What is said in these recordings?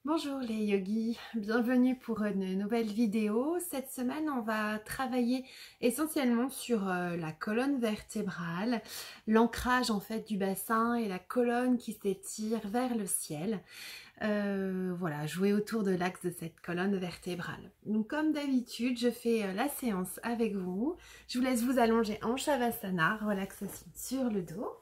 Bonjour les yogis, bienvenue pour une nouvelle vidéo. Cette semaine, on va travailler essentiellement sur la colonne vertébrale, l'ancrage en fait du bassin et la colonne qui s'étire vers le ciel. Voilà, jouer autour de l'axe de cette colonne vertébrale. Donc comme d'habitude, je fais la séance avec vous. Je vous laisse vous allonger en Shavasana, relaxation sur le dos.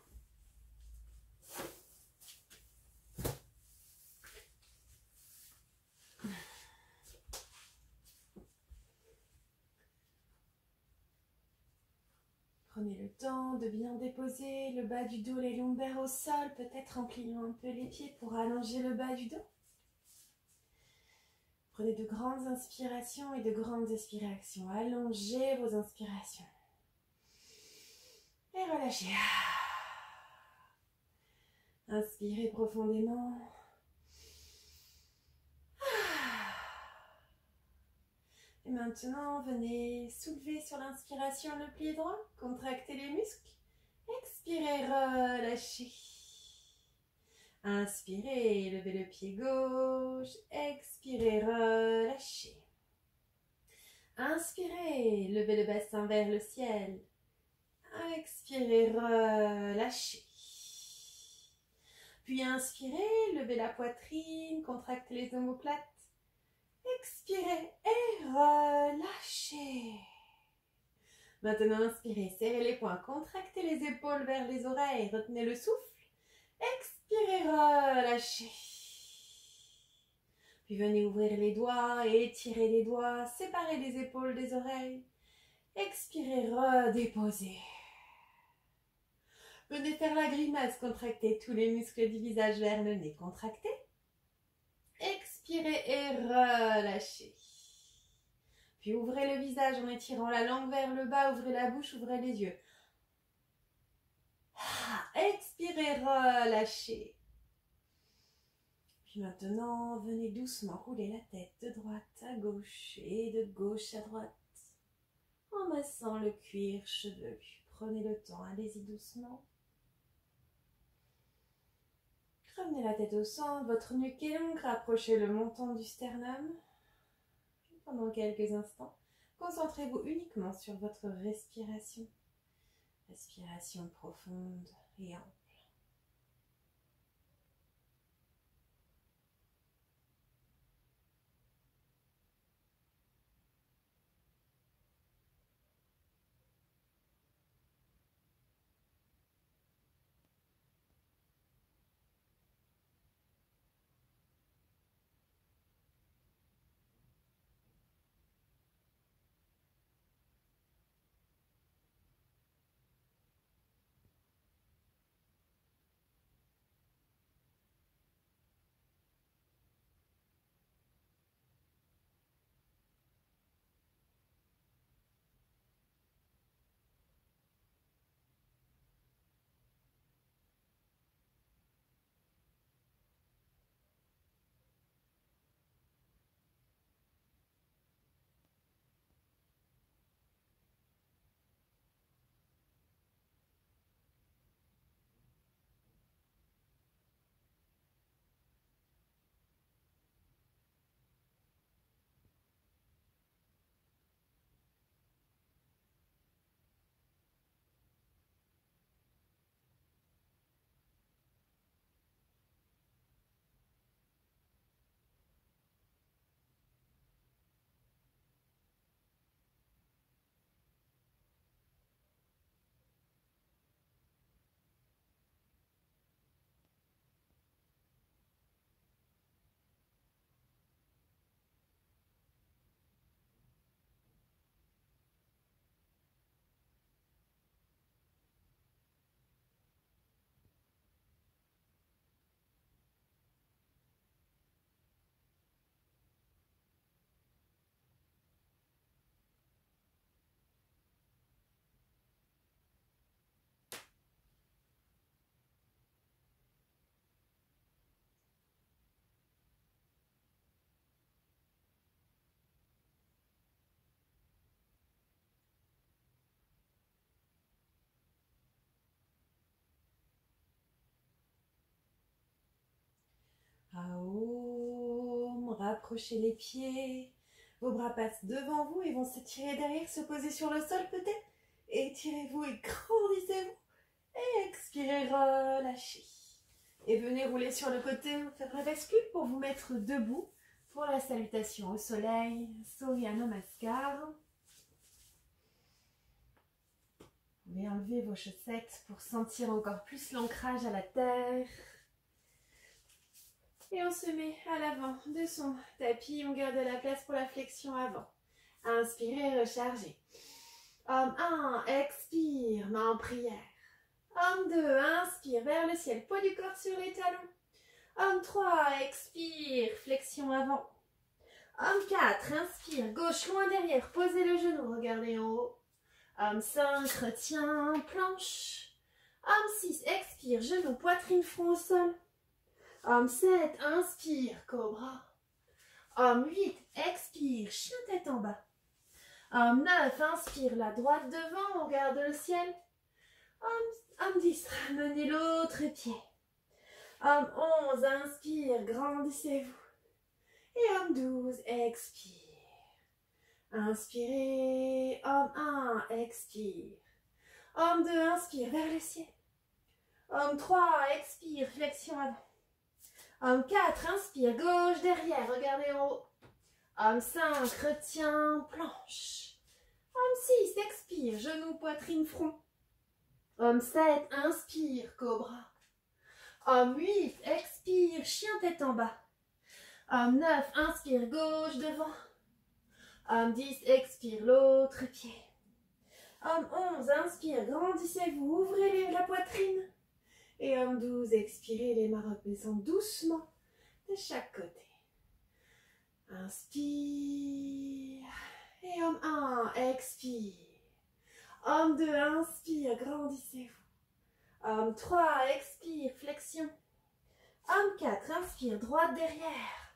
Prenez le temps de bien déposer le bas du dos, les lombaires au sol, peut-être en pliant un peu les pieds pour allonger le bas du dos. Prenez de grandes inspirations et de grandes expirations. Allongez vos inspirations. Et relâchez. Inspirez profondément. Et maintenant, venez soulever sur l'inspiration le pied droit. Contractez les muscles. Expirez, relâchez. Inspirez, levez le pied gauche. Expirez, relâchez. Inspirez, levez le bassin vers le ciel. Expirez, relâchez. Puis inspirez, levez la poitrine, contractez les omoplates. Expirez et relâchez. Maintenant, inspirez, serrez les poings, contractez les épaules vers les oreilles, retenez le souffle. Expirez, relâchez. Puis venez ouvrir les doigts et étirez les doigts, séparez les épaules des oreilles. Expirez, redéposez. Venez faire la grimace, contractez tous les muscles du visage vers le nez, contractez. Expirez et relâchez. Puis ouvrez le visage en étirant la langue vers le bas, ouvrez la bouche, ouvrez les yeux. Expirez, relâchez. Puis maintenant, venez doucement rouler la tête de droite à gauche et de gauche à droite, en massant le cuir chevelu. Prenez le temps, allez-y doucement. Ramenez la tête au centre, votre nuque est longue, rapprochez le menton du sternum. Pendant quelques instants, concentrez-vous uniquement sur votre respiration. Respiration profonde et ample. rapprochez les pieds. Vos bras passent devant vous et vont s'étirer derrière, se poser sur le sol peut-être. Étirez-vous et grandissez-vous. Et expirez, relâchez. Et venez rouler sur le côté, faire la bascule pour vous mettre debout pour la salutation au soleil, Surya Namaskar. Vous pouvez enlever vos chaussettes pour sentir encore plus l'ancrage à la terre. Et on se met à l'avant de son tapis, on garde la place pour la flexion avant. Inspirez, rechargez. Homme 1, expire, main en prière. Homme 2, inspire vers le ciel, poids du corps sur les talons. Homme 3, expire, flexion avant. Homme 4, inspire, gauche loin derrière, posez le genou, regardez en haut. Homme 5, retient, planche. Homme 6, expire, genou, poitrine, front au sol. Homme 7, inspire, cobra. Homme 8, expire, chien tête en bas. Homme 9, inspire, la droite devant, on garde le ciel. Homme 10, ramenez l'autre pied. Homme 11, inspire, grandissez-vous. Et homme 12, expire. Inspirez, homme 1, expire. Homme 2, inspire vers le ciel. Homme 3, expire, flexion avant. Homme 4, inspire, gauche derrière, regardez en haut. Homme 5, retient, planche. Homme 6, expire, genou, poitrine, front. Homme 7, inspire, cobra. Homme 8, expire, chien tête en bas. Homme 9, inspire, gauche devant. Homme 10, expire, l'autre pied. Homme 11, inspire, grandissez-vous, ouvrez la poitrine. Et homme 12, expirez, les mains redescendent doucement de chaque côté. Inspire. Et homme 1, expire. Homme 2, inspire, grandissez-vous. Homme 3, expire, flexion. Homme 4, inspire, droite derrière.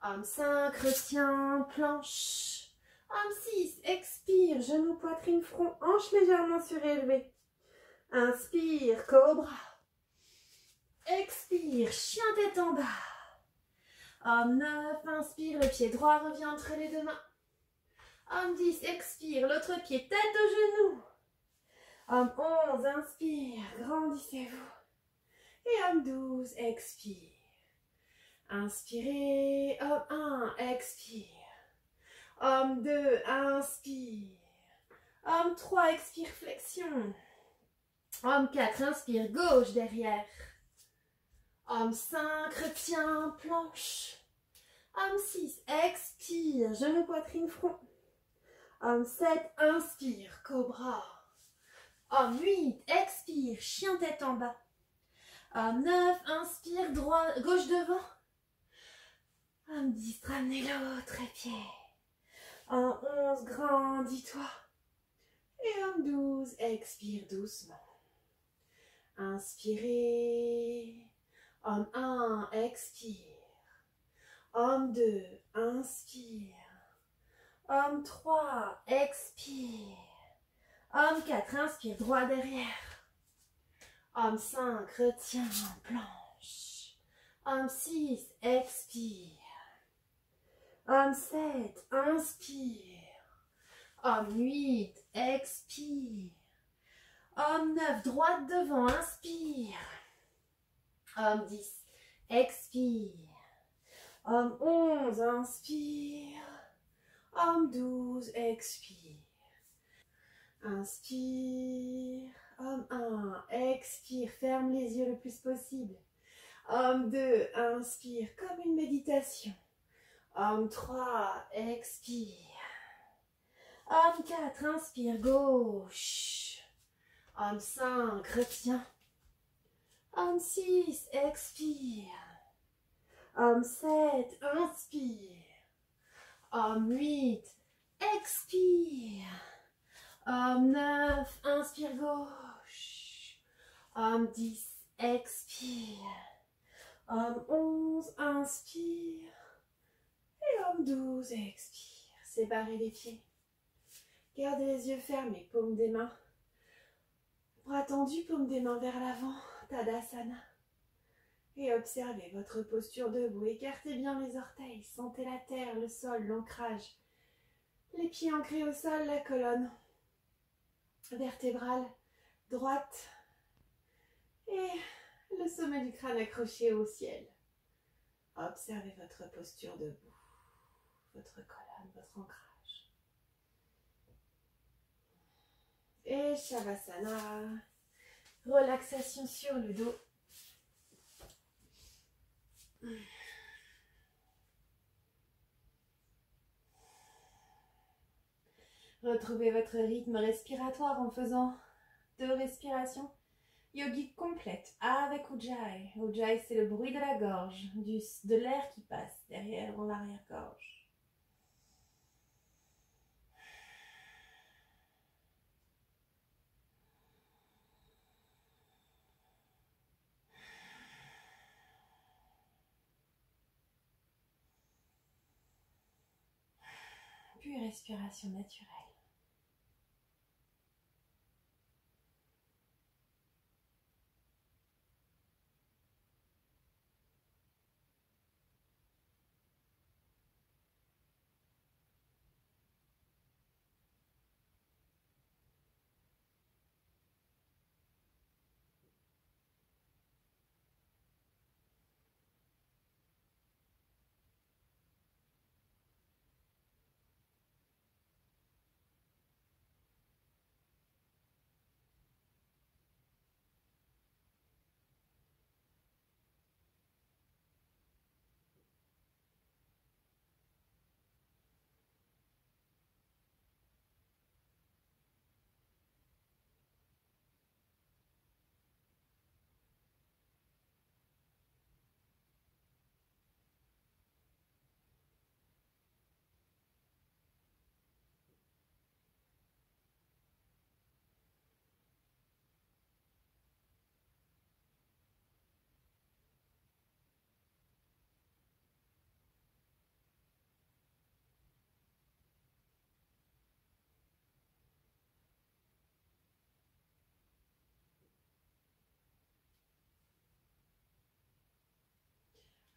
Homme 5, retient, planche. Homme 6, expire, genou, poitrine, front, hanche légèrement surélevée. Inspire, cobra. Expire, chien tête en bas. Homme 9, inspire, le pied droit revient entre les deux mains. Homme 10, expire, l'autre pied, tête au genou. Homme 11, inspire, grandissez-vous. Et homme 12, expire. Inspirez, homme 1, expire. Homme 2, inspire. Homme 3, expire, flexion. Homme 4, inspire, gauche derrière. Homme 5, retient, planche. Homme 6, expire, genou, poitrine, front. Homme 7, inspire, cobra. Homme 8, expire, chien tête en bas. Homme 9, inspire, gauche devant. Homme 10, ramenez l'autre pied. Homme 11, grandis-toi. Et homme 12, expire doucement. Inspirez. Homme 1, expire. Homme 2, inspire. Homme 3, expire. Homme 4, inspire, droit derrière. Homme 5, retient, planche. Homme 6, expire. Homme 7, inspire. Homme 8, expire. Homme 9, droite devant, inspire. Homme 10, expire. Homme 11, inspire. Homme 12, expire. Inspire. Homme 1, expire. Ferme les yeux le plus possible. Homme 2, inspire comme une méditation. Homme 3, expire. Homme 4, inspire, gauche. Homme 5, retient. Homme 6, expire. Homme 7, inspire. Homme 8, expire. Homme 9, inspire, gauche. Homme 10, expire. Homme 11, inspire. Et homme 12, expire. Séparez les pieds. Gardez les yeux fermés, paume des mains. Bras tendus, paume des mains vers l'avant. Tadasana. Et observez votre posture debout. Écartez bien les orteils. Sentez la terre, le sol, l'ancrage. Les pieds ancrés au sol, la colonne vertébrale droite. Et le sommet du crâne accroché au ciel. Observez votre posture debout. Votre colonne, votre ancrage. Et Shavasana. Relaxation sur le dos. Retrouvez votre rythme respiratoire en faisant 2 respirations yogiques complètes avec Ujjayi. Ujjayi, c'est le bruit de la gorge, de l'air qui passe derrière dans l'arrière-gorge. Puis respiration naturelle.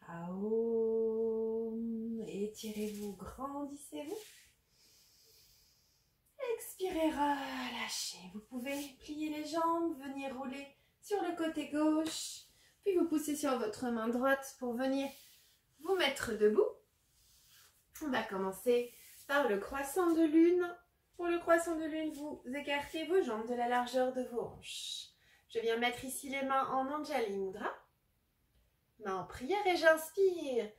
Aum. Étirez-vous, grandissez-vous. Expirez, relâchez. Vous pouvez plier les jambes, venir rouler sur le côté gauche. Puis vous poussez sur votre main droite pour venir vous mettre debout. On va commencer par le croissant de lune. Pour le croissant de lune, vous écartez vos jambes de la largeur de vos hanches. Je viens mettre ici les mains en Anjali Mudra. Main en prière et j'inspire.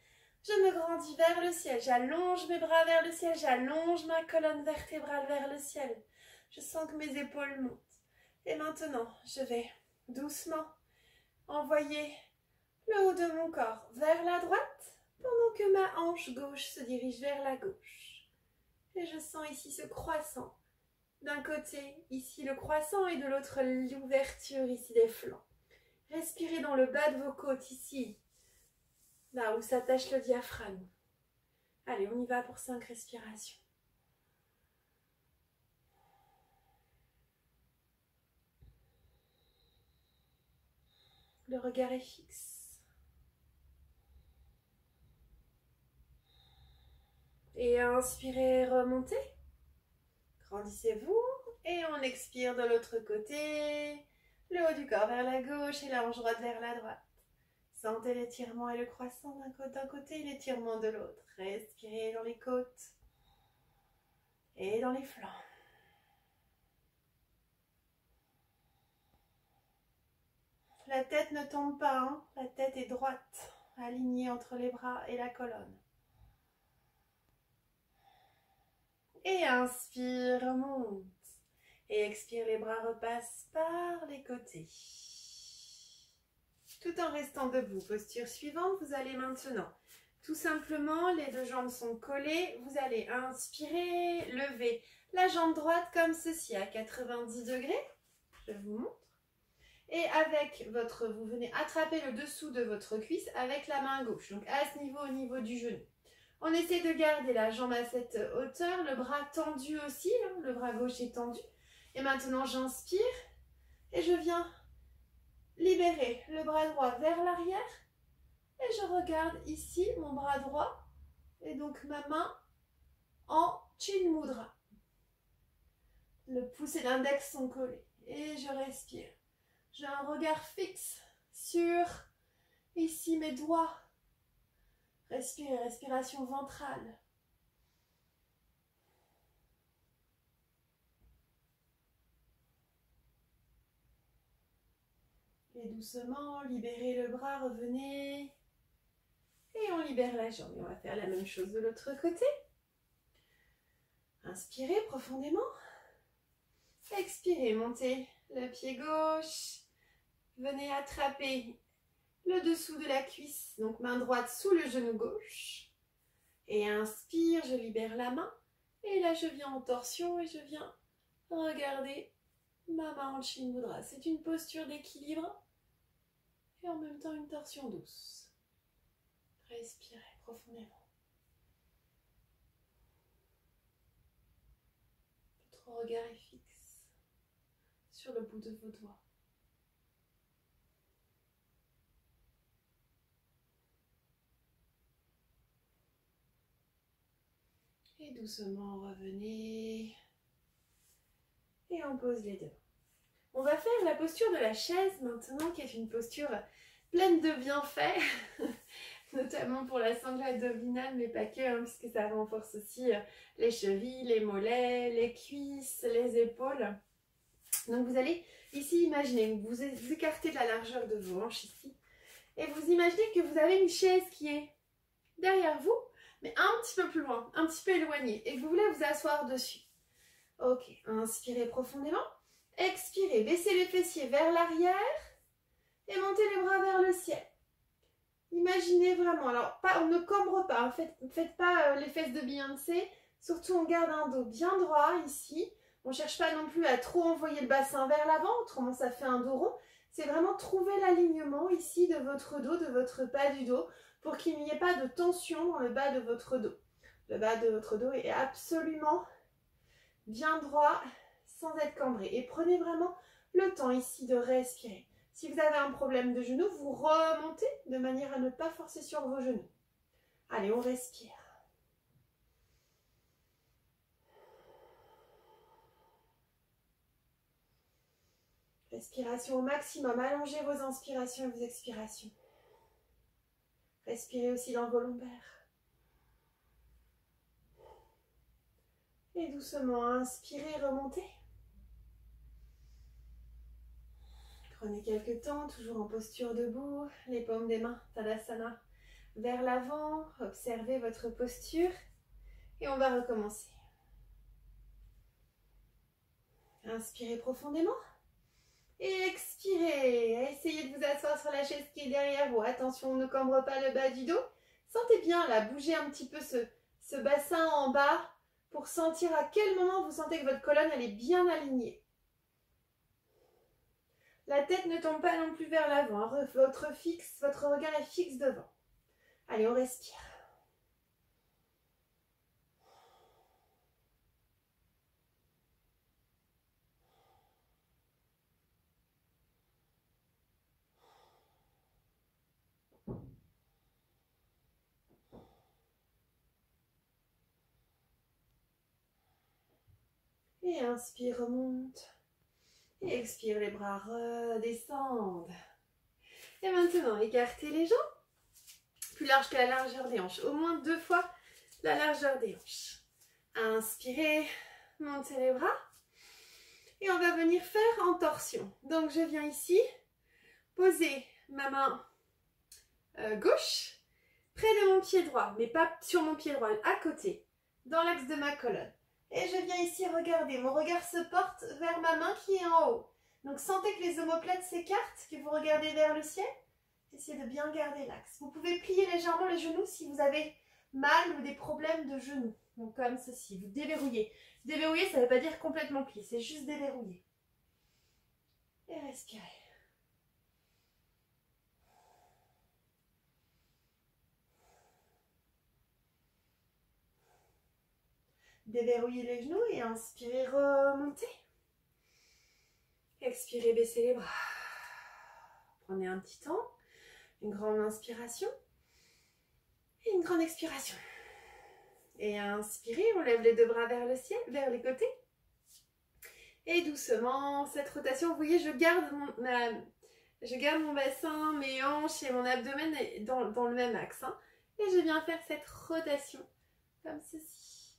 Je me grandis vers le ciel. J'allonge mes bras vers le ciel. J'allonge ma colonne vertébrale vers le ciel. Je sens que mes épaules montent. Et maintenant, je vais doucement envoyer le haut de mon corps vers la droite pendant que ma hanche gauche se dirige vers la gauche. Et je sens ici ce croissant. D'un côté, ici le croissant et de l'autre l'ouverture ici des flancs. Respirez dans le bas de vos côtes ici, là où s'attache le diaphragme. Allez, on y va pour 5 respirations. Le regard est fixe. Et inspirez, remontez. Grandissez-vous. Et on expire de l'autre côté. Le haut du corps vers la gauche et la hanche droite vers la droite. Sentez l'étirement et le croissant d'un côté et l'étirement de l'autre. Respirez dans les côtes et dans les flancs. La tête ne tombe pas, hein. La tête est droite, alignée entre les bras et la colonne. Et inspire, remonte. Et expire, les bras repassent par les côtés. Tout en restant debout. Posture suivante, vous allez maintenant, tout simplement, les 2 jambes sont collées. Vous allez inspirer, lever la jambe droite comme ceci à 90 degrés. Je vous montre. Et avec vous venez attraper le dessous de votre cuisse avec la main gauche. Donc à ce niveau, au niveau du genou. On essaie de garder la jambe à cette hauteur, le bras tendu aussi, hein, le bras gauche est tendu. Et maintenant j'inspire et je viens libérer le bras droit vers l'arrière Et je regarde ici mon bras droit et donc ma main en Chin Mudra. Le pouce et l'index sont collés et je respire. J'ai un regard fixe sur ici mes doigts. Respire, respiration ventrale. Et doucement, libérez le bras, revenez. Et on libère la jambe. Et on va faire la même chose de l'autre côté. Inspirez profondément. Expirez, montez le pied gauche. Venez attraper le dessous de la cuisse, donc main droite sous le genou gauche. Et inspire, je libère la main. Et là, je viens en torsion et je viens regarder ma main en Chin Mudra. C'est une posture d'équilibre et en même temps une torsion douce. Respirez profondément. Votre regard est fixe sur le bout de vos doigts. Et doucement revenez. Et on pose les deux. On va faire la posture de la chaise maintenant, qui est une posture pleine de bienfaits, notamment pour la sangle abdominale, mais pas que, hein, puisque ça renforce aussi les chevilles, les mollets, les cuisses, les épaules. Donc vous allez ici imaginer, vous écartez de la largeur de vos hanches ici, et vous imaginez que vous avez une chaise qui est derrière vous, mais un petit peu plus loin, un petit peu éloignée, et que vous voulez vous asseoir dessus. Ok, inspirez profondément. Expirez, baissez les fessiers vers l'arrière et montez les bras vers le ciel. Imaginez vraiment, alors on ne cambre pas, faites pas les fesses de Beyoncé, surtout on garde un dos bien droit ici. On ne cherche pas non plus à trop envoyer le bassin vers l'avant, autrement ça fait un dos rond. C'est vraiment trouver l'alignement ici de votre dos, de votre bas du dos, pour qu'il n'y ait pas de tension dans le bas de votre dos. Le bas de votre dos est absolument bien droit, sans être cambré. Et prenez vraiment le temps ici de respirer. Si vous avez un problème de genou, vous remontez de manière à ne pas forcer sur vos genoux. Allez, on respire. Respiration au maximum. Allongez vos inspirations et vos expirations. Respirez aussi dans vos lombaires. Et doucement, inspirez, remontez. Prenez quelques temps, toujours en posture debout, les paumes des mains, Tadasana, vers l'avant. Observez votre posture et on va recommencer. Inspirez profondément et expirez. Essayez de vous asseoir sur la chaise qui est derrière vous. Attention, on ne cambre pas le bas du dos. Sentez bien là, bougez un petit peu ce bassin en bas pour sentir à quel moment vous sentez que votre colonne elle est bien alignée. La tête ne tombe pas non plus vers l'avant. Votre regard est fixe devant. Allez, on respire. Et inspire, remonte. Et expire, les bras redescendent. Et maintenant, écartez les jambes. Plus large que la largeur des hanches. Au moins 2 fois la largeur des hanches. Inspirez, montez les bras. Et on va venir faire en torsion. Donc je viens ici, poser ma main gauche près de mon pied droit, mais pas sur mon pied droit, à côté, dans l'axe de ma colonne. Et je viens ici regarder, mon regard se porte vers ma main qui est en haut. Donc sentez que les omoplates s'écartent, que vous regardez vers le ciel. Essayez de bien garder l'axe. Vous pouvez plier légèrement les genoux si vous avez mal ou des problèmes de genoux. Donc comme ceci, vous déverrouillez. Déverrouiller, ça ne veut pas dire complètement plier, c'est juste déverrouiller. Et respirez. Déverrouillez les genoux et inspirez, remontez. Expirez, baissez les bras. Prenez un petit temps, une grande inspiration. Et une grande expiration. Et inspirez, on lève les deux bras vers le ciel, vers les côtés. Et doucement, cette rotation, vous voyez, je garde mon bassin, mes hanches et mon abdomen dans le même axe. Hein. Et je viens faire cette rotation, comme ceci.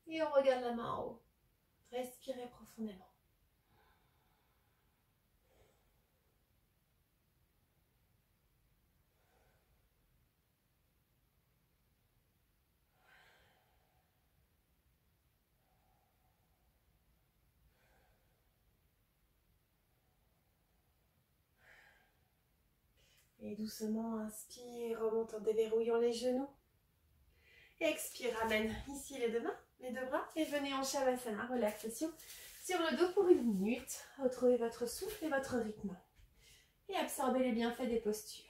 Et on regarde la main en haut. Respirez profondément. Et doucement, inspire, remonte en déverrouillant les genoux. Expire, ramène ici les deux mains, les deux bras. Et venez en Shavasana, relaxation sur le dos pour 1 minute. Retrouvez votre souffle et votre rythme. Et absorbez les bienfaits des postures.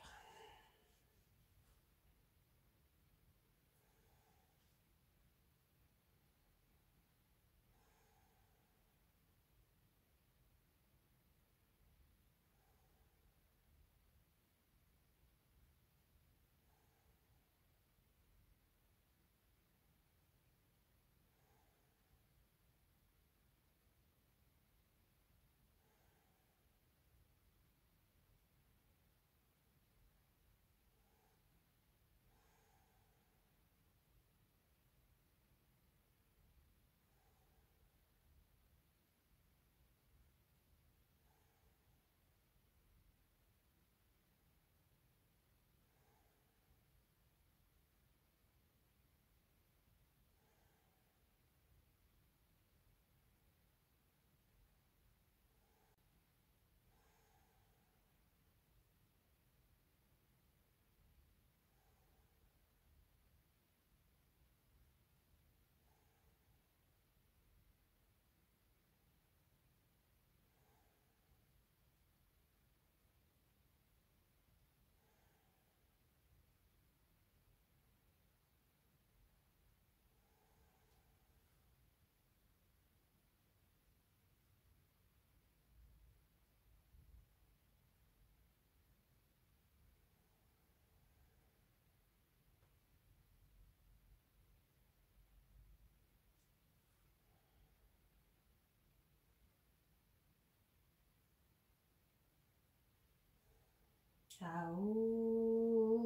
Aum.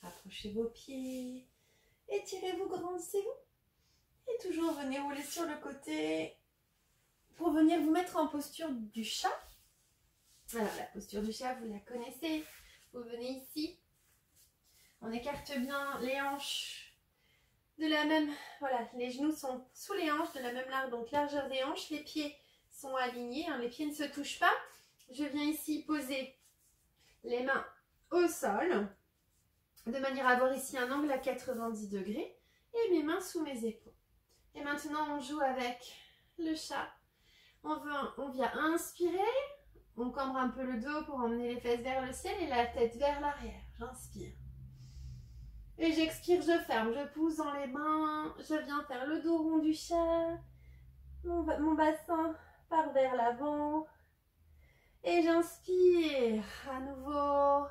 Approchez vos pieds. Étirez-vous, grandissez-vous. Et toujours venez rouler sur le côté pour venir vous mettre en posture du chat. Alors la posture du chat, vous la connaissez. Vous venez ici. On écarte bien les hanches de la même... Voilà, les genoux sont sous les hanches de la même largeur, donc largeur des hanches. Les pieds sont alignés, hein, les pieds ne se touchent pas. Je viens ici poser les mains au sol, de manière à avoir ici un angle à 90 degrés. Et mes mains sous mes épaules. Et maintenant, on joue avec le chat. On vient inspirer. On cambre un peu le dos pour emmener les fesses vers le ciel et la tête vers l'arrière. J'inspire. Et j'expire, je ferme. Je pousse dans les mains. Je viens faire le dos rond du chat. Mon bassin part vers l'avant. Et j'inspire. À nouveau.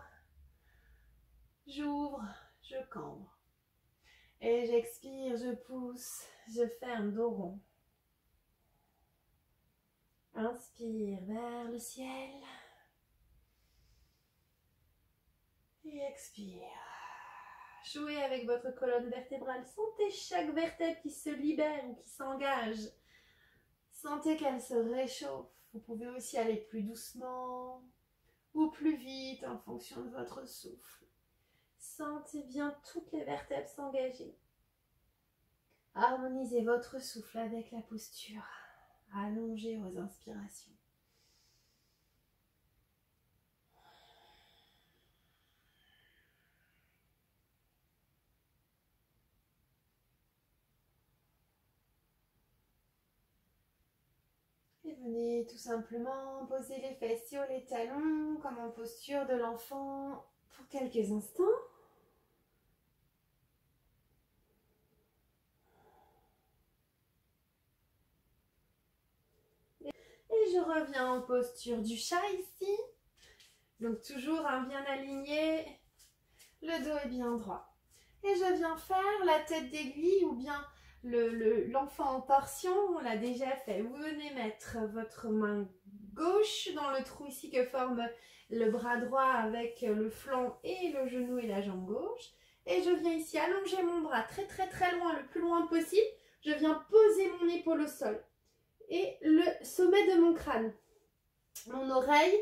J'ouvre. Je cambre. Et j'expire, je pousse. Je ferme, dos rond. Inspire vers le ciel. Et expire. Jouez avec votre colonne vertébrale. Sentez chaque vertèbre qui se libère ou qui s'engage. Sentez qu'elle se réchauffe. Vous pouvez aussi aller plus doucement ou plus vite en fonction de votre souffle. Sentez bien toutes les vertèbres s'engager. Harmonisez votre souffle avec la posture. Allongez vos inspirations. Et venez tout simplement poser les fesses sur les talons comme en posture de l'enfant pour quelques instants. Et je reviens en posture du chat ici. Donc toujours bien aligné, le dos est bien droit. Et je viens faire la tête d'aiguille ou bien l'enfant en torsion, on l'a déjà fait. Vous venez mettre votre main gauche dans le trou ici que forme le bras droit avec le flanc et le genou et la jambe gauche. Et je viens ici allonger mon bras très loin, le plus loin possible. Je viens poser mon épaule au sol et le sommet de mon crâne. Mon oreille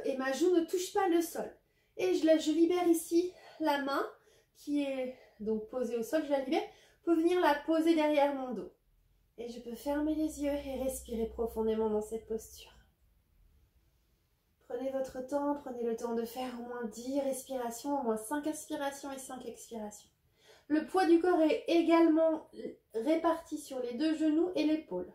et ma joue ne touchent pas le sol. Et je libère ici la main qui est donc posée au sol, je la libère pour venir la poser derrière mon dos. Et je peux fermer les yeux et respirer profondément dans cette posture. Prenez votre temps, prenez le temps de faire au moins 10 respirations, au moins 5 inspirations et 5 expirations. Le poids du corps est également réparti sur les deux genoux et l'épaule.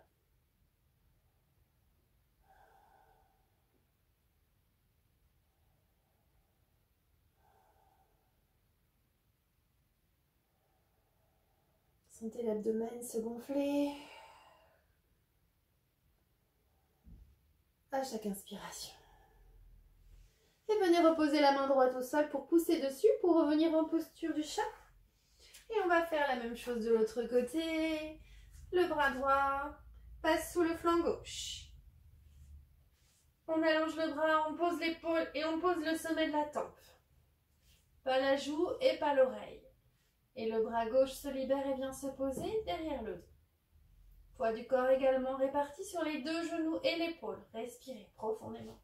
Sentez l'abdomen se gonfler à chaque inspiration. Et venez reposer la main droite au sol pour pousser dessus, pour revenir en posture du chat. Et on va faire la même chose de l'autre côté. Le bras droit passe sous le flanc gauche. On allonge le bras, on pose l'épaule et on pose le sommet de la tempe. Pas la joue et pas l'oreille. Et le bras gauche se libère et vient se poser derrière le dos. Poids du corps également réparti sur les deux genoux et l'épaule. Respirez profondément.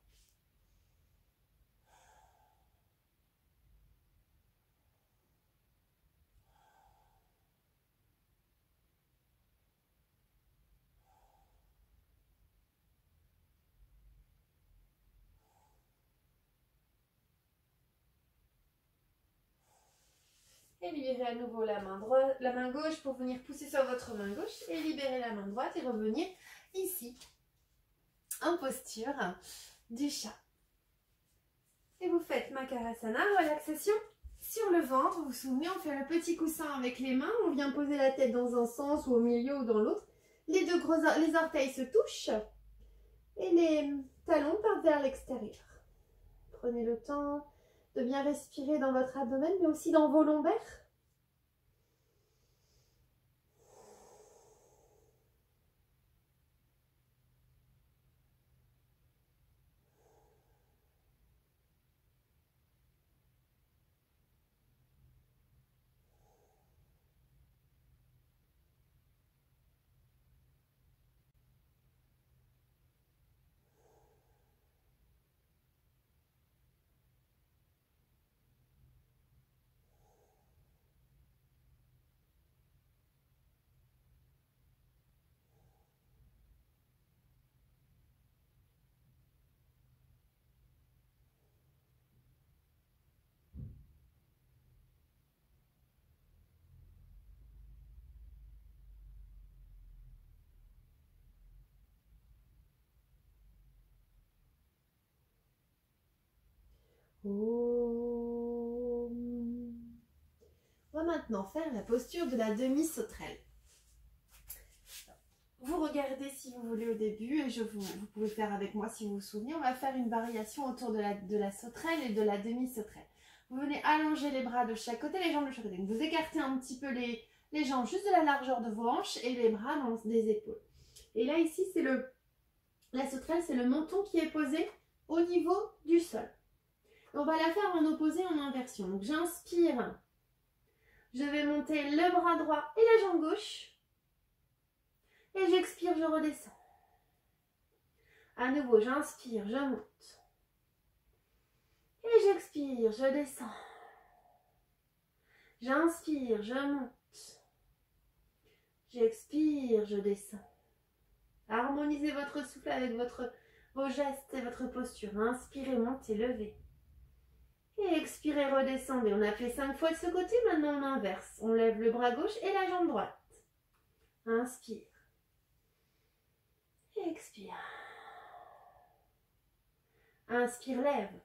Et libérez à nouveau la main gauche pour venir pousser sur votre main gauche. Et libérez la main droite et revenir ici, en posture du chat. Et vous faites Makarasana, relaxation sur le ventre. Vous vous souvenez, on fait le petit coussin avec les mains. On vient poser la tête dans un sens ou au milieu ou dans l'autre. Les orteils se touchent. Et les talons partent vers l'extérieur. Prenez le temps de bien respirer dans votre abdomen, mais aussi dans vos lombaires. On va maintenant faire la posture de la demi-sauterelle. Vous regardez si vous voulez au début et vous pouvez faire avec moi si vous vous souvenez. On va faire une variation autour de la sauterelle et de la demi-sauterelle. Vous venez allonger les bras de chaque côté, les jambes de chaque côté. Vous écartez un petit peu les jambes juste de la largeur de vos hanches et les bras dans des épaules. Et là ici, c'est la sauterelle, c'est le menton qui est posé au niveau du sol. On va la faire en opposé, en inversion. Donc j'inspire, je vais monter le bras droit et la jambe gauche. Et j'expire, je redescends. À nouveau, j'inspire, je monte. Et j'expire, je descends. J'inspire, je monte. J'expire, je descends. Harmonisez votre souffle avec vos gestes et votre posture. Inspirez, montez, levez. Et expirez, redescendez. On a fait 5 fois de ce côté, maintenant on inverse. On lève le bras gauche et la jambe droite. Inspire. Et expire. Inspire, lève.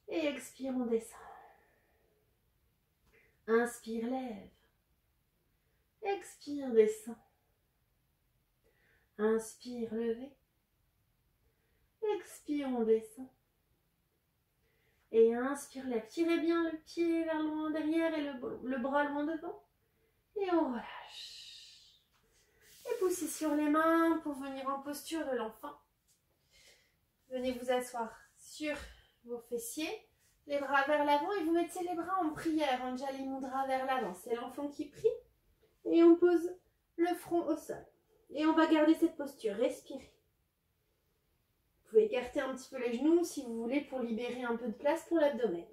Et expire, on descend. Inspire, lève. Expire, descend. Inspire, levez. Expire, on descend. Et inspire, lève. Tirez bien le pied vers loin derrière et le bras loin devant. Et on relâche. Et poussez sur les mains pour venir en posture de l'enfant. Venez vous asseoir sur vos fessiers, les bras vers l'avant et vous mettez les bras en prière, Anjali Mudra vers l'avant. C'est l'enfant qui prie et on pose le front au sol. Et on va garder cette posture, respirez. Vous pouvez écarter un petit peu les genoux si vous voulez pour libérer un peu de place pour l'abdomen.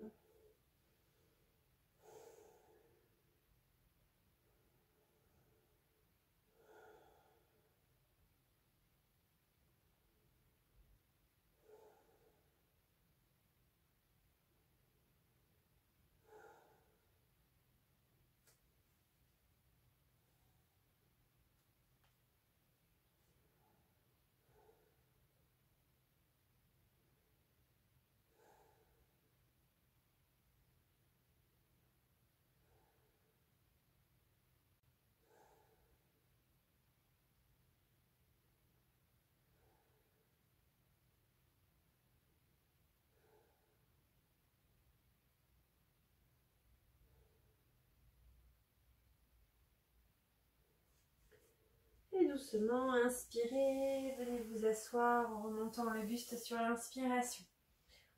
Et doucement, inspirez, venez vous asseoir en remontant le buste sur l'inspiration.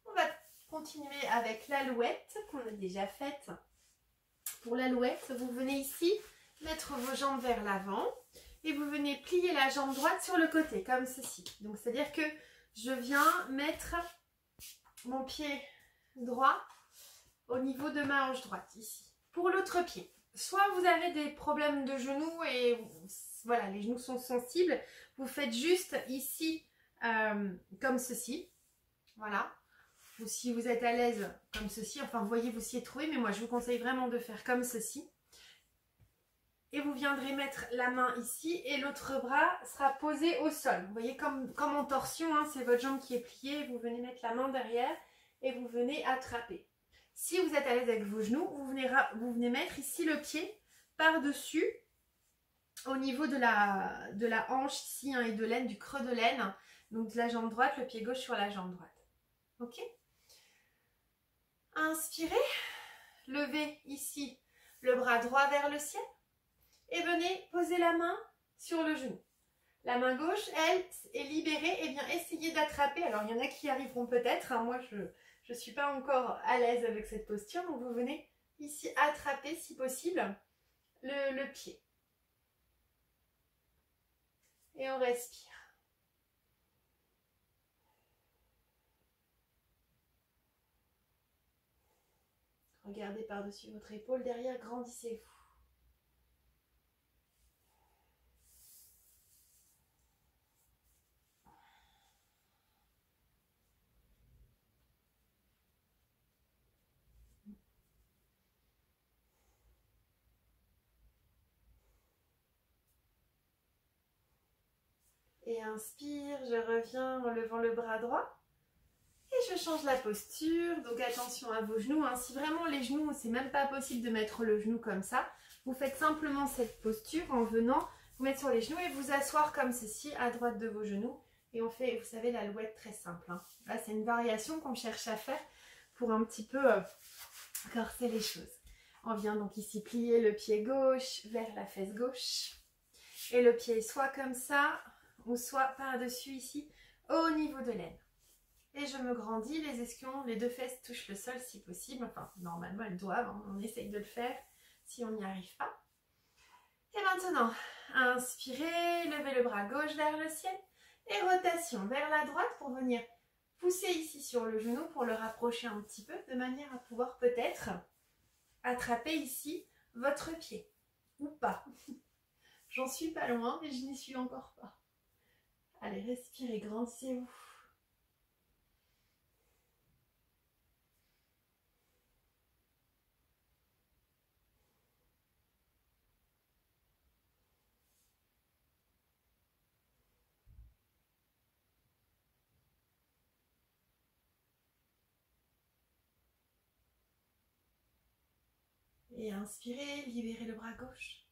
On va continuer avec l'alouette qu'on a déjà faite. Pour l'alouette, vous venez ici mettre vos jambes vers l'avant et vous venez plier la jambe droite sur le côté, comme ceci. Donc, c'est-à-dire que je viens mettre mon pied droit au niveau de ma hanche droite, ici. Pour l'autre pied, soit vous avez des problèmes de genoux et voilà, les genoux sont sensibles, vous faites juste ici comme ceci, voilà. Ou si vous êtes à l'aise comme ceci, enfin vous voyez, vous s'y êtes trouvé, mais moi je vous conseille vraiment de faire comme ceci. Et vous viendrez mettre la main ici et l'autre bras sera posé au sol. Vous voyez comme en torsion, hein, c'est votre jambe qui est pliée, vous venez mettre la main derrière et vous venez attraper. Si vous êtes à l'aise avec vos genoux, vous venez mettre ici le pied par-dessus au niveau de la hanche ici hein, et de l'aine, du creux de l'aine. Donc de la jambe droite, le pied gauche sur la jambe droite. Ok ? Inspirez, levez ici le bras droit vers le ciel et venez poser la main sur le genou. La main gauche, elle, est libérée et bien essayez d'attraper. Alors il y en a qui y arriveront peut-être, hein, moi je ne suis pas encore à l'aise avec cette posture, donc vous venez ici attraper si possible le pied. Et on respire. Regardez par-dessus votre épaule, derrière, grandissez-vous. Et inspire, je reviens en levant le bras droit. Et je change la posture, donc attention à vos genoux. Hein. Si vraiment les genoux, c'est même pas possible de mettre le genou comme ça, vous faites simplement cette posture en venant vous mettre sur les genoux et vous asseoir comme ceci à droite de vos genoux. Et on fait, vous savez, l'alouette très simple. Hein. Là, c'est une variation qu'on cherche à faire pour un petit peu corser les choses. On vient donc ici plier le pied gauche vers la fesse gauche. Et le pied soit comme ça, ou soit par-dessus ici, au niveau de l'aine. Et je me grandis, les ischions, les deux fesses touchent le sol si possible. Enfin, normalement, elles doivent, hein. On essaye de le faire si on n'y arrive pas. Et maintenant, inspirez, levez le bras gauche vers le ciel. Et rotation vers la droite pour venir pousser ici sur le genou pour le rapprocher un petit peu, de manière à pouvoir peut-être attraper ici votre pied. Ou pas. J'en suis pas loin, mais je n'y suis encore pas. Allez, respirez, grandissez-vous. Et inspirez, libérez le bras gauche.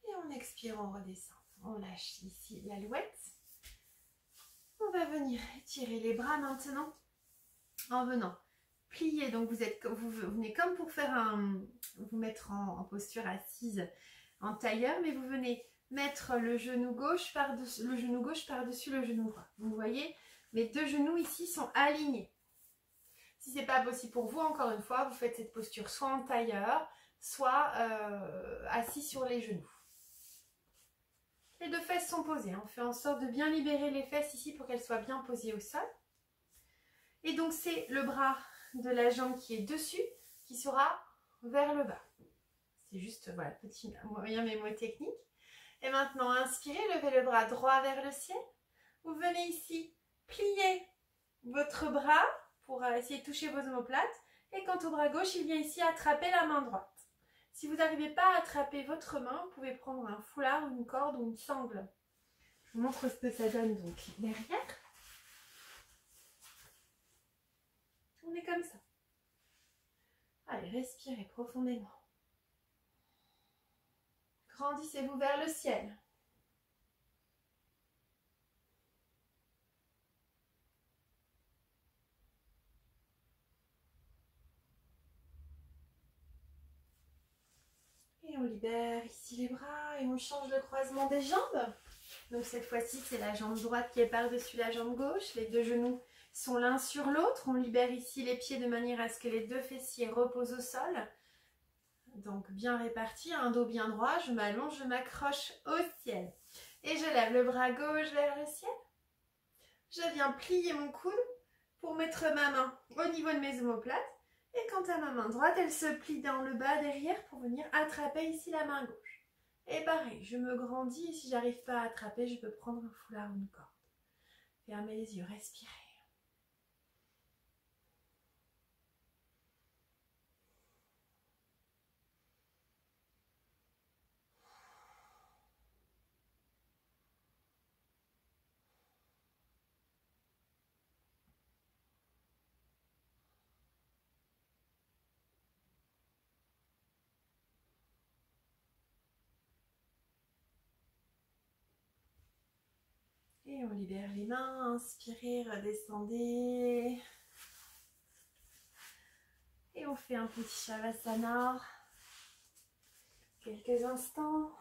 Et on expire, on redescend. On lâche ici l'alouette. On On va venir étirer les bras maintenant en venant plier. Donc vous venez comme pour faire vous mettre en posture assise en tailleur, mais vous venez mettre le genou gauche par-dessus le genou droit. Vous voyez, mes deux genoux ici sont alignés. Si ce n'est pas possible pour vous, encore une fois, vous faites cette posture soit en tailleur, soit assis sur les genoux. Les deux fesses sont posées. On fait en sorte de bien libérer les fesses ici pour qu'elles soient bien posées au sol. Et donc c'est le bras de la jambe qui est dessus qui sera vers le bas. C'est juste, voilà, petit moyen mémotechnique. Et maintenant, inspirez, levez le bras droit vers le ciel. Vous venez ici plier votre bras pour essayer de toucher vos omoplates. Et quant au bras gauche, il vient ici attraper la main droite. Si vous n'arrivez pas à attraper votre main, vous pouvez prendre un foulard, une corde ou une sangle. Je vous montre ce que ça donne donc derrière. On est comme ça. Allez, respirez profondément. Grandissez-vous vers le ciel. Et on libère ici les bras et on change le croisement des jambes. Donc cette fois-ci, c'est la jambe droite qui est par-dessus la jambe gauche. Les deux genoux sont l'un sur l'autre. On libère ici les pieds de manière à ce que les deux fessiers reposent au sol. Donc bien réparti, un dos bien droit. Je m'allonge, je m'accroche au ciel. Et je lève le bras gauche vers le ciel. Je viens plier mon coude pour mettre ma main au niveau de mes omoplates. Et quant à ma main droite, elle se plie dans le bas derrière pour venir attraper ici la main gauche. Et pareil, je me grandis et si j'arrive pas à attraper, je peux prendre un foulard ou une corde. Fermez les yeux, respirez. Et on libère les mains, inspirez, redescendez. Et on fait un petit Shavasana. Quelques instants.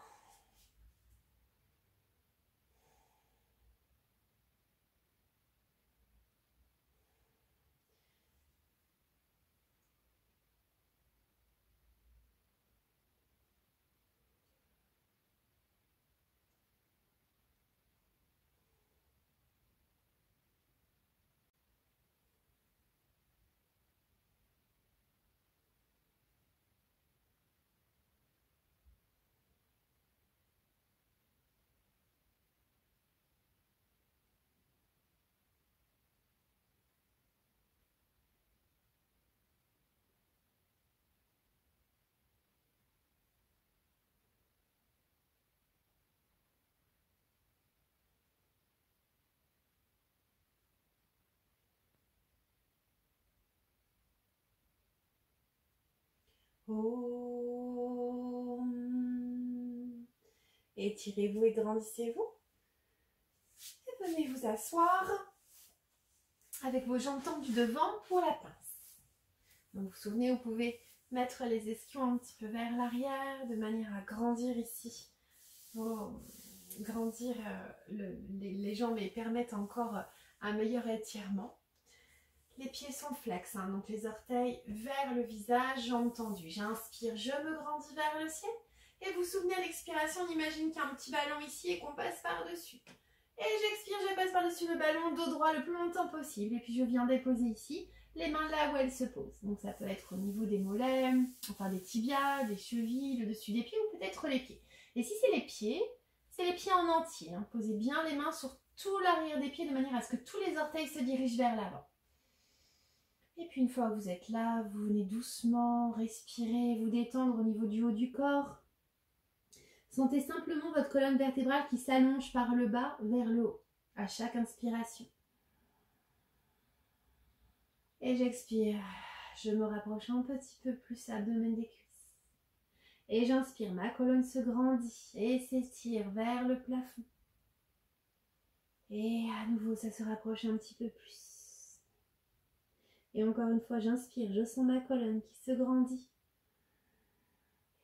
Étirez-vous et grandissez-vous. Et venez vous asseoir avec vos jambes tendues devant pour la pince. Donc vous vous souvenez, vous pouvez mettre les ischions un petit peu vers l'arrière de manière à grandir ici. Grandir les jambes et permettre encore un meilleur étirement. Les pieds sont flex, hein, donc les orteils vers le visage, jambes tendues. J'inspire, je me grandis vers le ciel. Et vous vous souvenez à l'expiration, on imagine qu'il y a un petit ballon ici et qu'on passe par-dessus. Et j'expire, je passe par-dessus le ballon, dos droit le plus longtemps possible. Et puis je viens déposer ici les mains là où elles se posent. Donc ça peut être au niveau des mollets, enfin des tibias, des chevilles, le dessus des pieds ou peut-être les pieds. Et si c'est les pieds en entier. Hein. Posez bien les mains sur tout l'arrière des pieds de manière à ce que tous les orteils se dirigent vers l'avant. Et puis une fois que vous êtes là, vous venez doucement respirer, vous détendre au niveau du haut du corps. Sentez simplement votre colonne vertébrale qui s'allonge par le bas vers le haut à chaque inspiration. Et j'expire, je me rapproche un petit peu plus abdomen des cuisses. Et j'inspire, ma colonne se grandit et s'étire vers le plafond. Et à nouveau, ça se rapproche un petit peu plus. Et encore une fois, j'inspire, je sens ma colonne qui se grandit.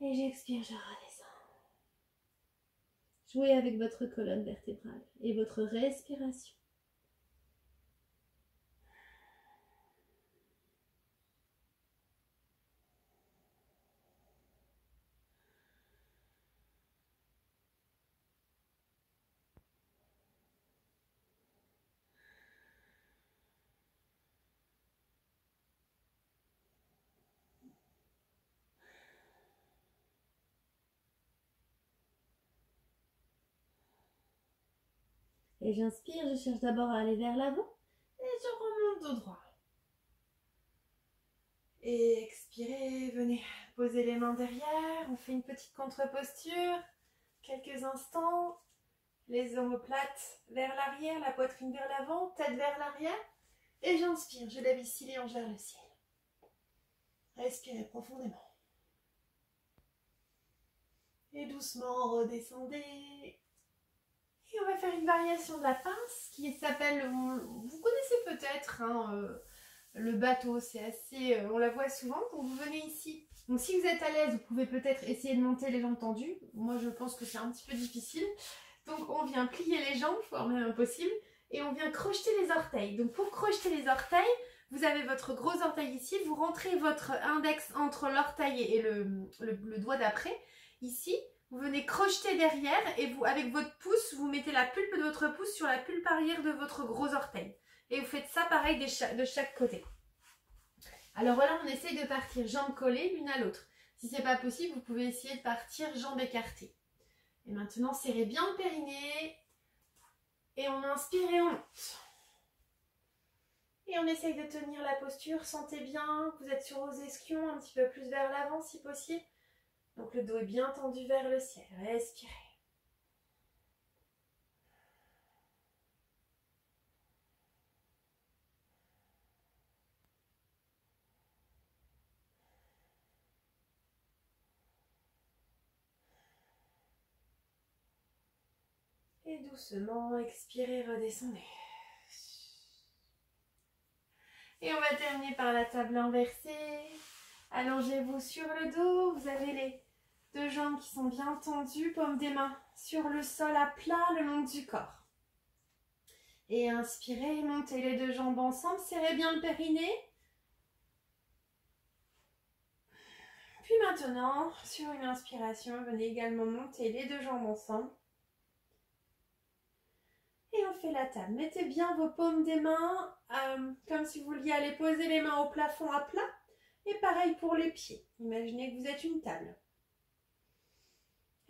Et j'expire, je redescends. Jouez avec votre colonne vertébrale et votre respiration. Et j'inspire, je cherche d'abord à aller vers l'avant et je remonte au droit. Et expirez, venez poser les mains derrière, on fait une petite contre-posture, quelques instants, les omoplates vers l'arrière, la poitrine vers l'avant, tête vers l'arrière. Et j'inspire, je lève ici les hanches vers le ciel. Respirez profondément. Et doucement redescendez. Et on va faire une variation de la pince qui s'appelle, vous connaissez peut-être, le bateau, c'est assez, on la voit souvent. Donc vous venez ici. Donc si vous êtes à l'aise, vous pouvez peut-être essayer de monter les jambes tendues. Moi je pense que c'est un petit peu difficile. Donc on vient plier les jambes, voire même impossible. Et on vient crocheter les orteils. Donc pour crocheter les orteils, vous avez votre gros orteil ici. Vous rentrez votre index entre l'orteil et le doigt d'après. Ici. Vous venez crocheter derrière et vous, avec votre pouce, vous mettez la pulpe de votre pouce sur la pulpe arrière de votre gros orteil. Et vous faites ça pareil de chaque côté. Alors voilà, on essaye de partir jambes collées l'une à l'autre. Si ce n'est pas possible, vous pouvez essayer de partir jambes écartées. Et maintenant, serrez bien le périnée. Et on inspire et on monte. Et on essaye de tenir la posture. Sentez bien que vous êtes sur vos ischions, un petit peu plus vers l'avant si possible. Donc le dos est bien tendu vers le ciel. Respirez. Et doucement, expirez, redescendez. Et on va terminer par la table inversée. Allongez-vous sur le dos. Vous avez les deux jambes qui sont bien tendues, paume des mains sur le sol à plat le long du corps. Et inspirez, montez les deux jambes ensemble, serrez bien le périnée. Puis maintenant, sur une inspiration, venez également monter les deux jambes ensemble. Et on fait la table. Mettez bien vos paumes des mains, comme si vous vouliez aller poser les mains au plafond à plat. Et pareil pour les pieds. Imaginez que vous êtes une table.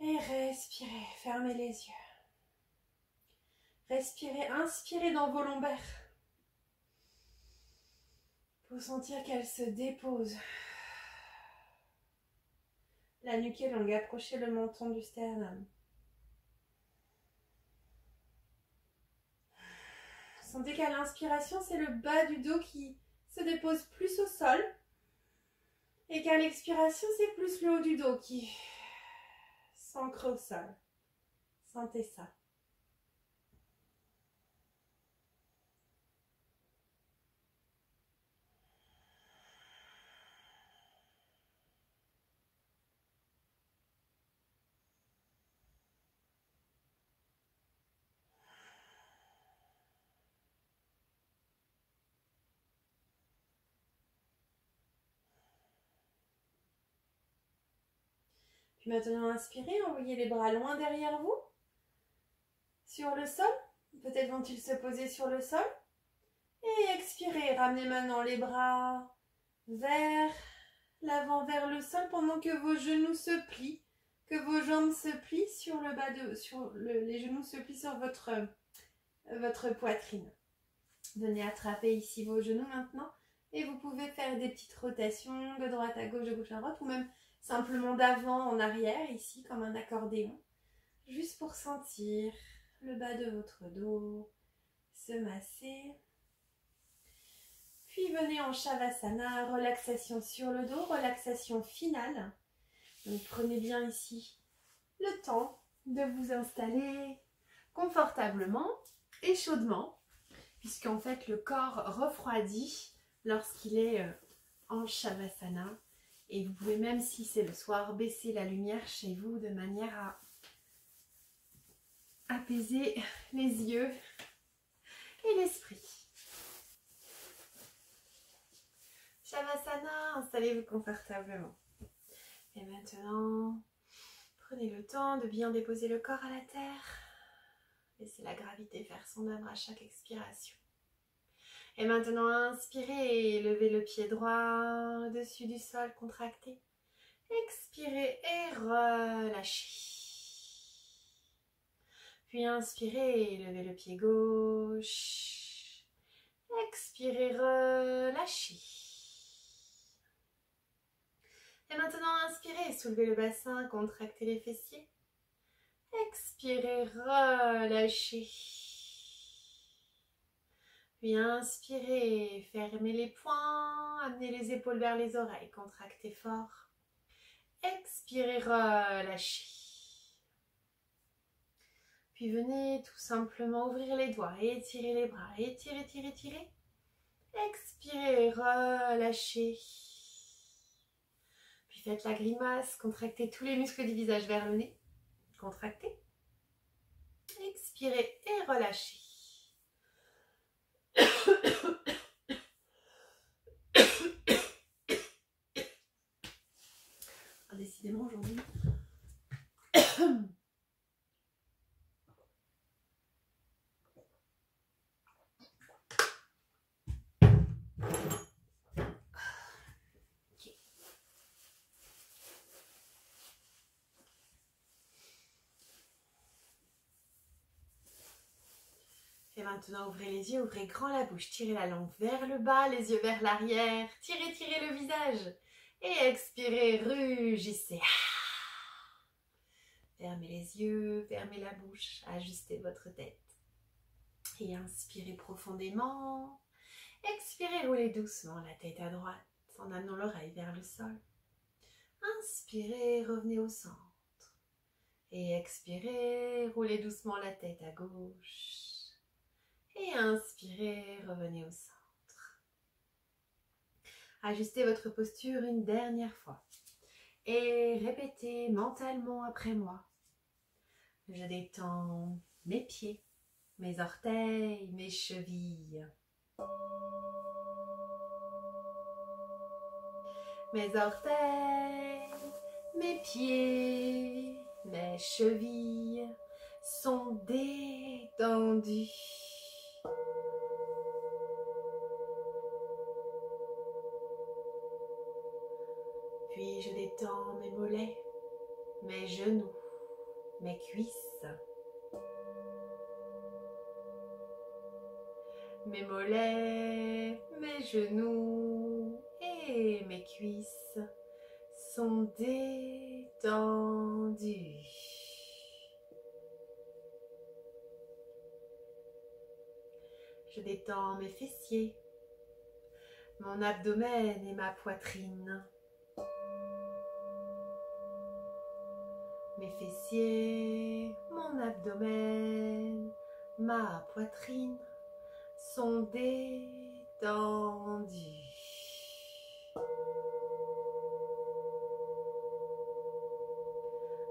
Et respirez, fermez les yeux. Respirez, inspirez dans vos lombaires. Pour sentir qu'elles se déposent. La nuque est longue, approchez le menton du sternum. Sentez qu'à l'inspiration, c'est le bas du dos qui se dépose plus au sol. Et qu'à l'expiration, c'est plus le haut du dos qui s'ancre au sol. Sentez ça. Puis maintenant, inspirez, envoyez les bras loin derrière vous, sur le sol. Peut-être vont-ils se poser sur le sol. Et expirez, ramenez maintenant les bras vers l'avant, vers le sol, pendant que vos genoux se plient, que vos jambes se plient sur le bas les genoux se plient sur votre poitrine. Venez attraper ici vos genoux maintenant. Et vous pouvez faire des petites rotations de droite à gauche, de gauche à droite, ou même simplement d'avant en arrière, ici, comme un accordéon. Juste pour sentir le bas de votre dos se masser. Puis venez en Shavasana, relaxation sur le dos, relaxation finale. Donc prenez bien ici le temps de vous installer confortablement. et chaudement, puisqu'en fait le corps refroidit lorsqu'il est en Shavasana. Et vous pouvez, même si c'est le soir, baisser la lumière chez vous de manière à apaiser les yeux et l'esprit. Shavasana, installez-vous confortablement. Et maintenant, prenez le temps de bien déposer le corps à la terre. Laissez la gravité faire son œuvre à chaque expiration. Et maintenant, inspirez et levez le pied droit au-dessus du sol, contracté. Expirez et relâchez. Puis inspirez et levez le pied gauche. Expirez, relâchez. Et maintenant, inspirez, soulevez le bassin, contractez les fessiers. Expirez, relâchez. Puis inspirez, fermez les poings, amenez les épaules vers les oreilles, contractez fort. Expirez, relâchez. Puis venez tout simplement ouvrir les doigts, étirez les bras, étirez, étirez, étirez. Expirez, relâchez. Puis faites la grimace, contractez tous les muscles du visage vers le nez. Contractez. Expirez et relâchez. Décidément aujourd'hui. Et maintenant, ouvrez les yeux, ouvrez grand la bouche, tirez la langue vers le bas, les yeux vers l'arrière, tirez, tirez le visage. Et expirez, rugissez. Fermez les yeux, fermez la bouche, ajustez votre tête. Et inspirez profondément. Expirez, roulez doucement la tête à droite en amenant l'oreille vers le sol. Inspirez, revenez au centre. Et expirez, roulez doucement la tête à gauche. Et inspirez, revenez au centre. Ajustez votre posture une dernière fois. Et répétez mentalement après moi. Je détends mes pieds, mes orteils, mes chevilles. Mes orteils, mes pieds, mes chevilles sont détendus. Puis je détends mes mollets, mes genoux, mes cuisses. Mes mollets, mes genoux et mes cuisses sont détendus. Je détends mes fessiers, mon abdomen et ma poitrine. Mes fessiers, mon abdomen, ma poitrine sont détendus.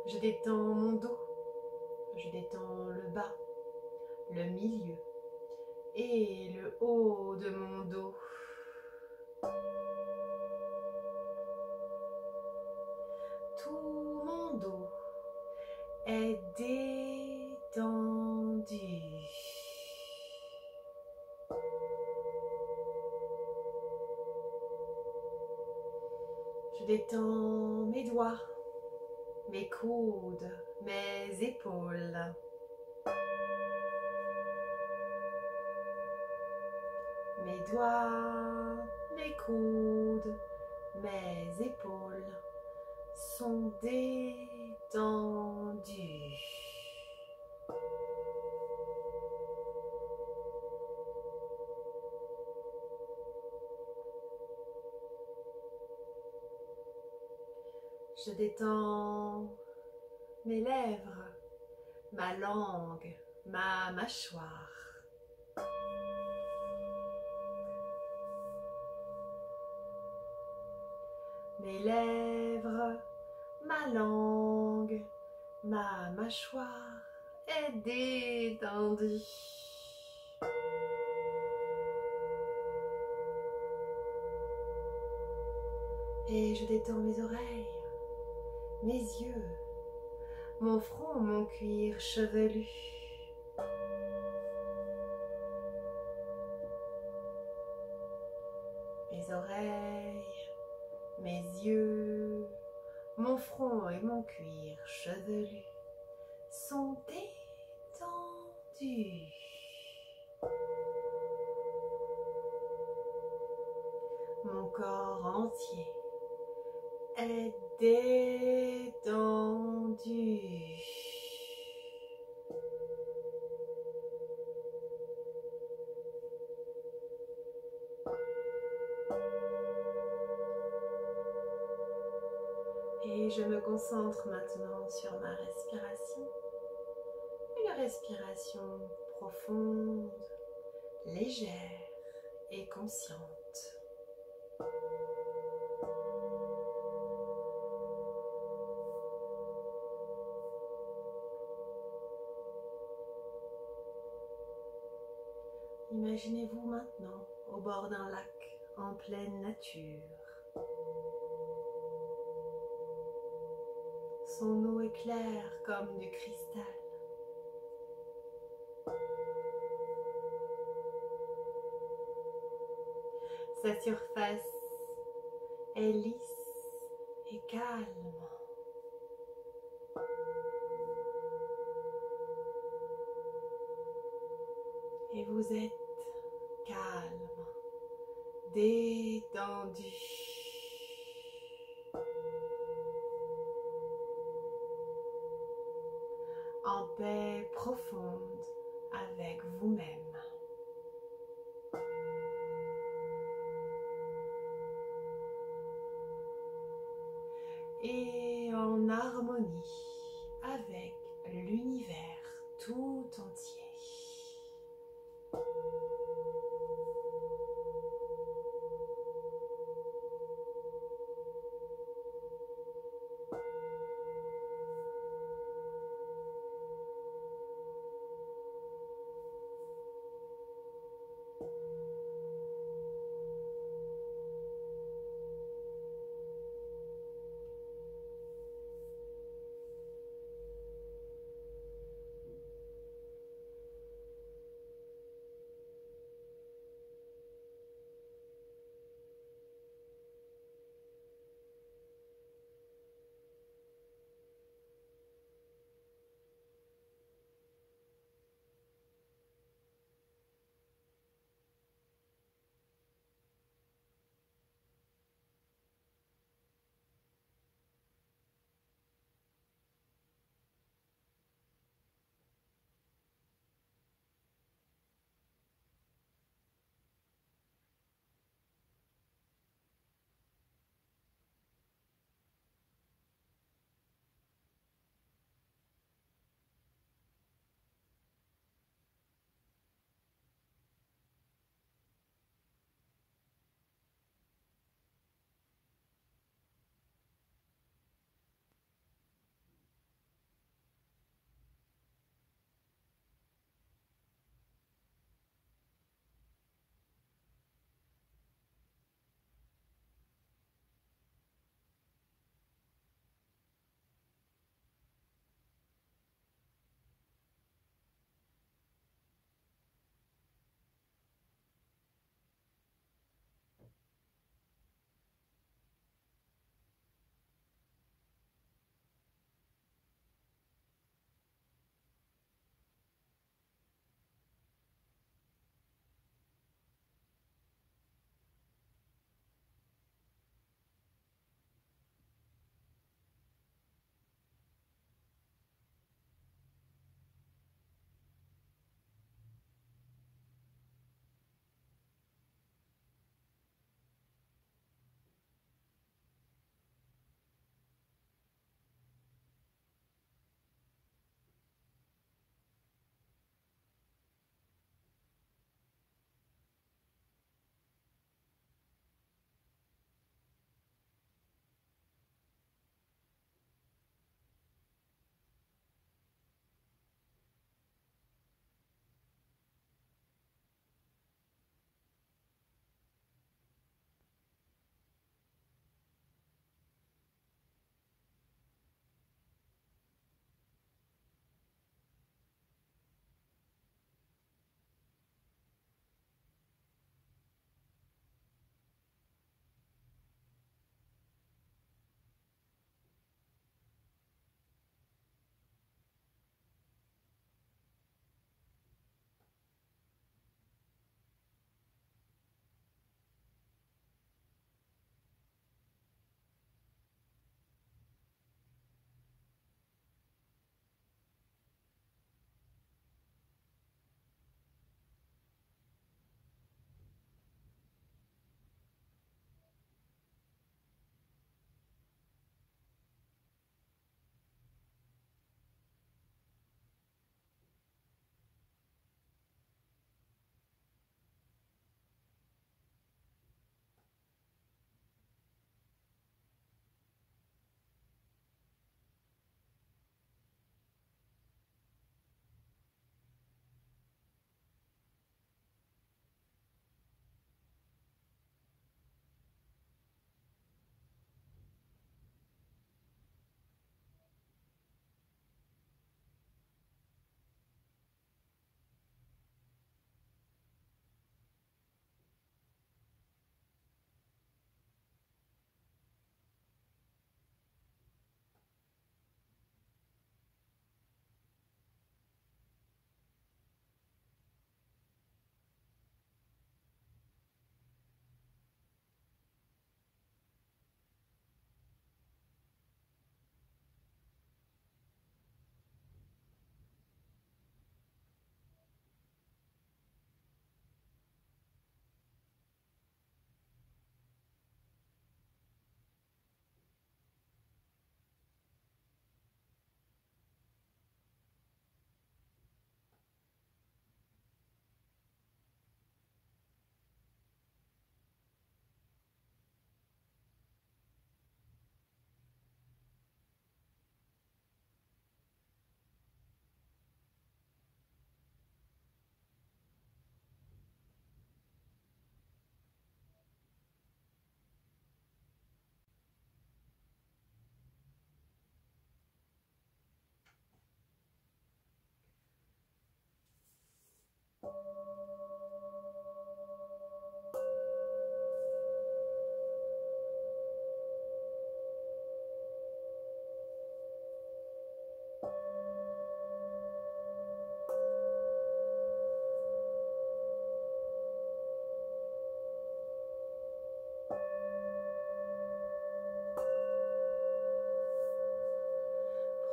Je détends mon dos, je détends le bas, le milieu et le haut de mon dos. Tout mon dos est détendu. Je détends mes doigts, mes coudes, mes épaules. Mes doigts, mes coudes, mes épaules sont détendus. Je détends mes lèvres, ma langue, ma mâchoire. mes lèvres, ma langue, ma mâchoire est détendue. Et je détends mes oreilles, mes yeux, mon front, mon cuir chevelu. Mes oreilles, mes yeux, mon front et mon cuir chevelu sont détendus. Mon corps entier est détendu. Et je me concentre maintenant sur ma respiration. Une respiration profonde, légère et consciente. Imaginez-vous maintenant au bord d'un lac en pleine nature. Son eau est claire comme du cristal. Sa surface est lisse et calme. Et vous êtes calme, détendu. En paix profonde avec vous-même. Et en harmonie avec l'univers tout entier.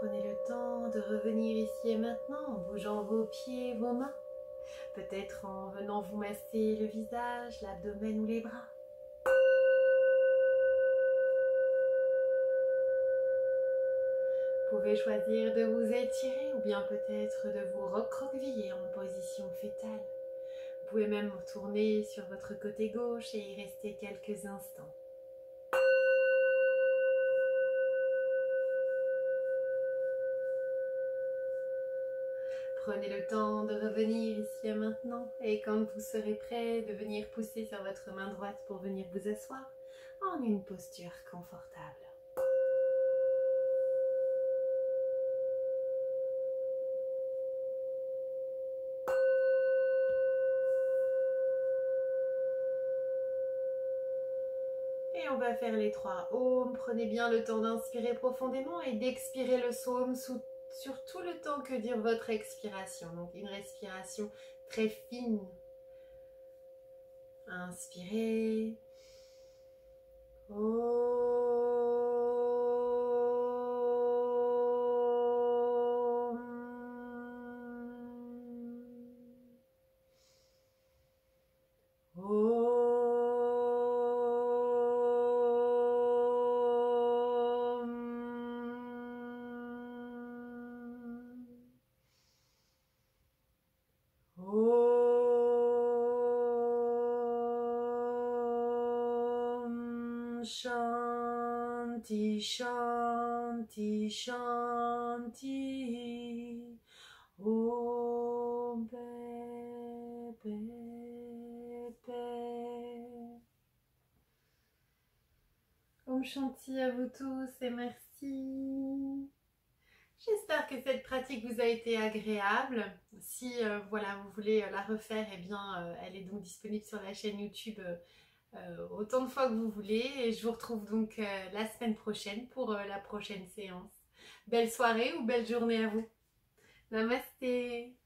Prenez le temps de revenir ici et maintenant en bougeant vos pieds, vos mains. Peut-être en venant vous masser le visage, l'abdomen ou les bras. Vous pouvez choisir de vous étirer ou bien peut-être de vous recroqueviller en position fétale. Vous pouvez même vous tourner sur votre côté gauche et y rester quelques instants. Prenez le temps de revenir ici et maintenant et quand vous serez prêt, de venir pousser sur votre main droite pour venir vous asseoir en une posture confortable. Et on va faire les 3 ohms. Prenez bien le temps d'inspirer profondément et d'expirer le psaume sur tout le temps que dure votre expiration. Donc une respiration très fine. Inspirez. Shanti, Shanti, Shanti. Om Pe, Om Shanti à vous tous et merci. J'espère que cette pratique vous a été agréable. Si voilà, vous voulez la refaire, eh bien, elle est donc disponible sur la chaîne YouTube autant de fois que vous voulez. Et je vous retrouve donc la semaine prochaine pour la prochaine séance. Belle soirée ou belle journée à vous. Namasté.